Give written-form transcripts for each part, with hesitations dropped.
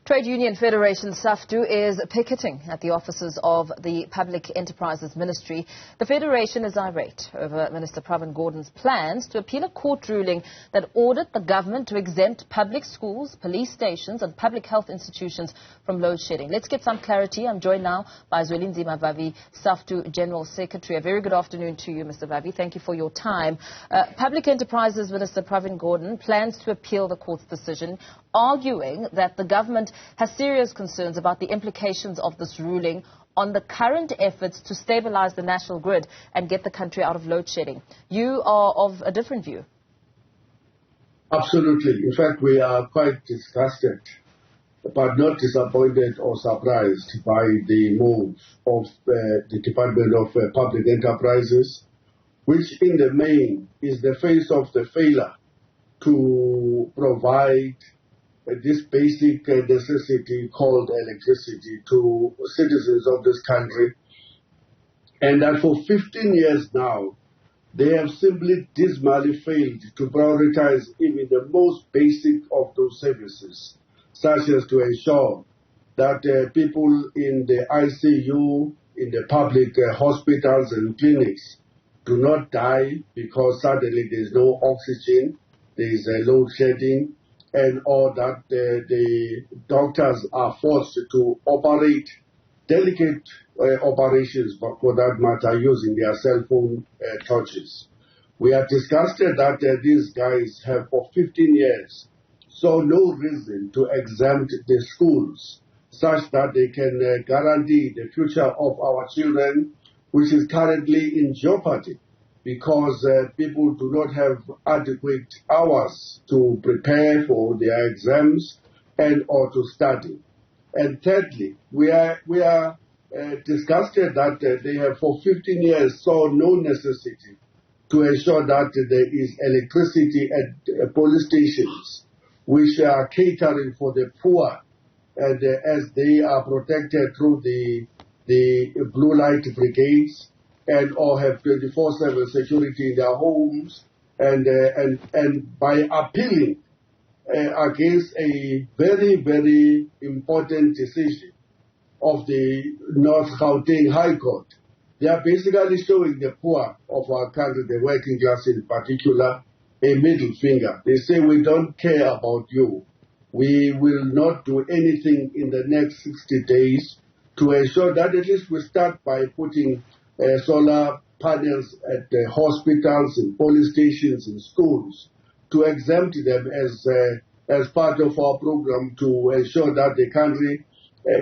Trade Union Federation Saftu is picketing at the offices of the Public Enterprises Ministry. The federation is irate over Minister Pravin Gordhan's plans to appeal a court ruling that ordered the government to exempt public schools, police stations and public health institutions from load shedding. Let's get some clarity. I'm joined now by Zwelinzima Vavi, Saftu General Secretary. A very good afternoon to you, Mr. Vavi. Thank you for your time. Public Enterprises Minister Pravin Gordhan plans to appeal the court's decision, arguing that the government has serious concerns about the implications of this ruling on the current efforts to stabilize the national grid and get the country out of load shedding. You are of a different view. Absolutely. In fact, we are quite disgusted, but not disappointed or surprised by the move of the Department of Public Enterprises, which in the main is the face of the failure to provide this basic necessity called electricity to citizens of this country, and that for 15 years now they have simply dismally failed to prioritize even the most basic of those services, such as to ensure that people in the ICU, in the public hospitals and clinics do not die because suddenly there is no oxygen, there is load shedding, and or that the doctors are forced to operate delicate operations, but for that matter, using their cell phone torches. We are disgusted that these guys have for 15 years saw no reason to exempt the schools such that they can guarantee the future of our children, which is currently in jeopardy, because people do not have adequate hours to prepare for their exams and or to study. And thirdly, we are disgusted that they have for 15 years saw no necessity to ensure that there is electricity at police stations, which are catering for the poor, and as they are protected through the blue light brigades, and or have 24/7 security in their homes, and by appealing against a very, very important decision of the North Gauteng High Court, they are basically showing the poor of our country, the working class in particular, a middle finger. They say, we don't care about you. We will not do anything in the next 60 days to ensure that at least we start by putting solar panels at the hospitals and police stations and schools, to exempt them as part of our program to ensure that the country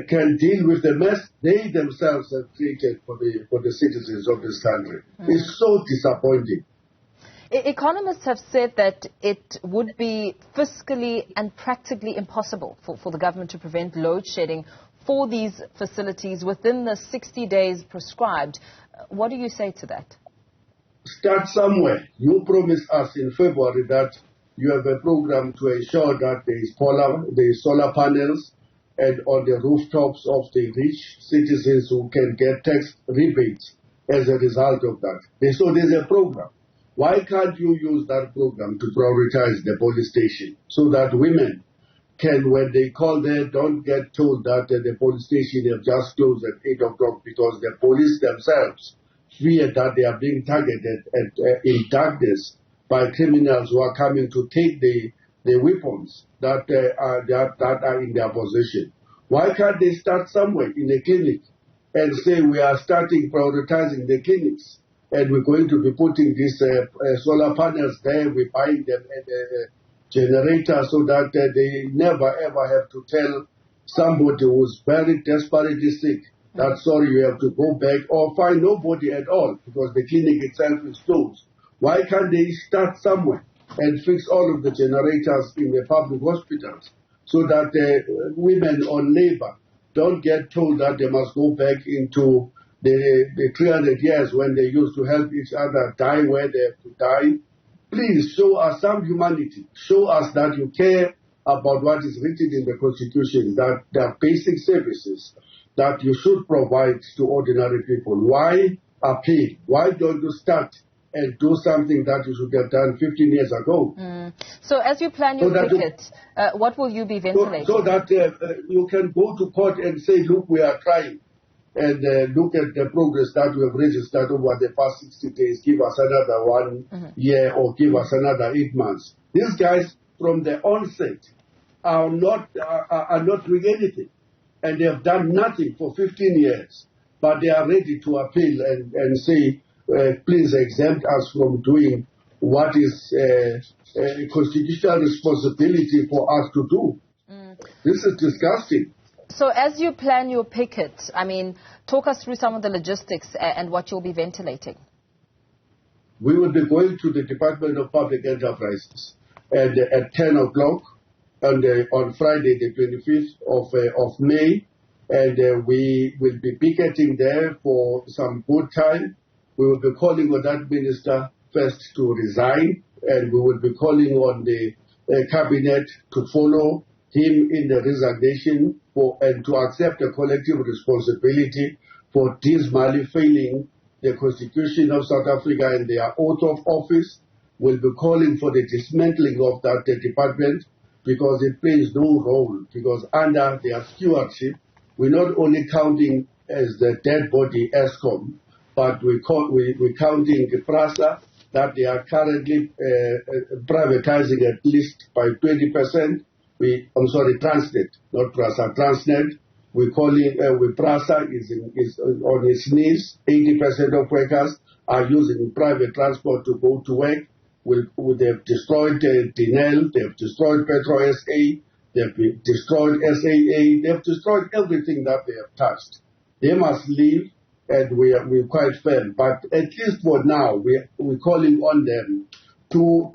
can deal with the mess they themselves have created for the citizens of this country. It's so disappointing. Economists have said that it would be fiscally and practically impossible for the government to prevent load shedding for these facilities within the 60 days prescribed. What do you say to that? Start somewhere. You promised us in February that you have a program to ensure that there is solar panels and on the rooftops of the rich citizens who can get tax rebates as a result of that. So there's a program. Why can't you use that program to prioritize the police station so that women can, when they call there, don't get told that the police station have just closed at 8 o'clock because the police themselves fear that they are being targeted in darkness by criminals who are coming to take the weapons that are in their possession. Why can't they start somewhere in a clinic and say we are starting prioritizing the clinics and we're going to be putting these solar panels there, we're buying them at a generator so that they never ever have to tell somebody who's very desperately sick that sorry, you have to go back, or find nobody at all because the clinic itself is closed. Why can't they start somewhere and fix all of the generators in the public hospitals so that women on labor don't get told that they must go back into the 300 years when they used to help each other die where they have to die? Please show us some humanity. Show us that you care about what is written in the Constitution, that there are basic services that you should provide to ordinary people. Why appeal? Why don't you start and do something that you should have done 15 years ago. So as you plan your picket, what will you be ventilating? So that you can go to court and say, look, we are trying. And look at the progress that we have registered over the past 60 days. Give us another 1 year or give us another 8 months. These guys, from the onset, are not doing anything. And they have done nothing for 15 years. But they are ready to appeal and say, please exempt us from doing what is a constitutional responsibility for us to do. This is disgusting. So as you plan your picket, I mean, talk us through some of the logistics and what you'll be ventilating. We will be going to the Department of Public Enterprises at 10 o'clock on Friday, the 25th of May. And we will be picketing there for some good time. We will be calling on that minister first to resign, and we will be calling on the cabinet to follow him in the resignation and to accept a collective responsibility for dismally failing the Constitution of South Africa and their oath of office. We'll be calling for the dismantling of that department because it plays no role, because under their stewardship, we're not only counting as the dead body ESCOM, but we're counting the PRASA that they are currently privatizing at least by 20%. Transnet, not PRASA, Transnet. We're calling, PRASA is on its knees. 80% of workers are using private transport to go to work. They've destroyed Dinel, they've destroyed Petro SA, they've destroyed SAA, they've destroyed everything that they have touched. They must leave, and we're quite firm. But at least for now, we're calling on them to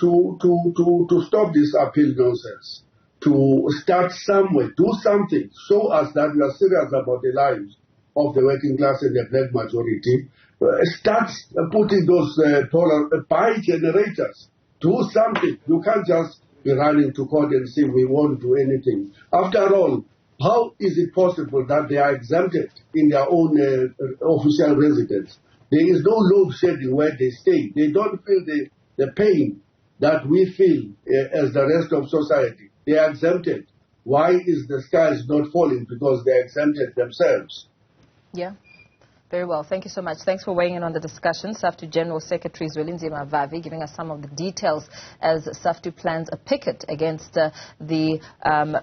stop this appeal nonsense, to start somewhere, do something, show us that we are serious about the lives of the working class and the black majority. Start putting those buy generators. Do something. You can't just be running to court and say we won't do anything. After all, how is it possible that they are exempted in their own official residence? There is no load shedding where they stay. They don't feel the pain that we feel as the rest of society. They are exempted. Why is the skies not falling? Because they are exempted themselves. Yeah. Very well. Thank you so much. Thanks for weighing in on the discussion. Saftu General Secretary Zwelinzima Vavi giving us some of the details as Saftu plans a picket against the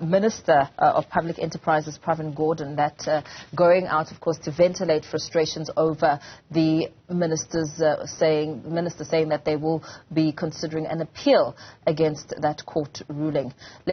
Minister of Public Enterprises, Pravin Gordhan, that going out, of course, to ventilate frustrations over the minister saying that they will be considering an appeal against that court ruling.